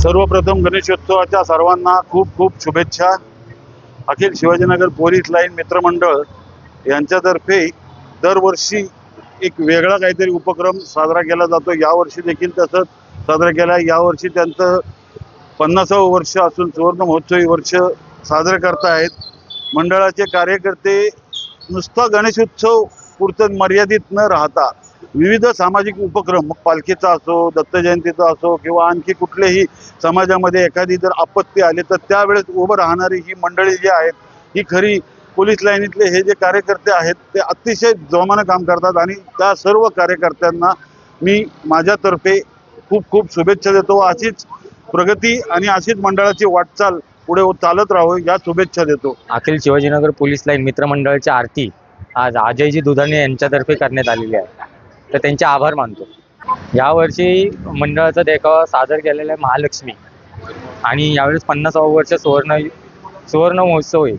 सर्वप्रथम गणेशोत्सवाच्या सर्वांना खूप खूप शुभेच्छा. अखिल शिवाजीनगर पोलीस लाईन मित्रमंडळ यांच्यातर्फे दरवर्षी एक वेगळा काहीतरी उपक्रम साजरा केला जातो. यावर्षी देखील तसंच साजरा केला. यावर्षी त्यांचं 50वं वर्ष असून सुवर्ण महोत्सवी वर्ष साजरे करतायत. मंडळाचे कार्यकर्ते नुसता गणेशोत्सव पुरतं मर्यादित न राहता विविध सामाजिक उपक्रम, मग पालखीचा असो, दत्त जयंतीचा असो किंवा आणखी कुठलेही समाजामध्ये एखादी जर आपत्ती आली तर त्यावेळेस उभं राहणारी ही मंडळी जी आहेत, ही खरी पोलीस लाईनीतले हे जे कार्यकर्ते आहेत ते अतिशय जोमानं काम करतात आणि त्या सर्व कार्यकर्त्यांना मी माझ्यातर्फे खूप खूप शुभेच्छा देतो. अशीच प्रगती आणि अशीच मंडळाची वाटचाल पुढे चालत राहावी या शुभेच्छा देतो. अखिल शिवाजीनगर पोलीस लाईन मित्रमंडळाची आरती आज अजयजी दुधाणे यांच्यातर्फे करण्यात आलेली आहे, तर त्यांचे आभार मानतो. यावर्षी मंडळाचा देखावा सादर केलेला आहे महालक्ष्मी आणि यावेळेस 50वं वर्ष सुवर्ण महोत्सव आहे.